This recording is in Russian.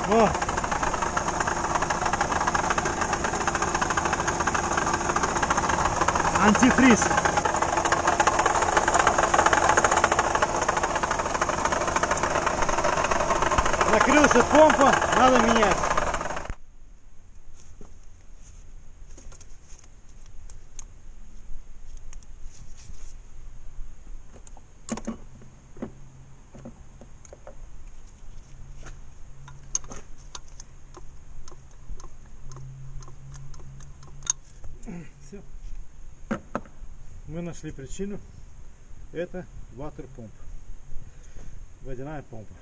О! Антифриз. Закрылась помпа, надо менять. Все. Мы нашли причину. Это ватер-помп. Водяная помпа.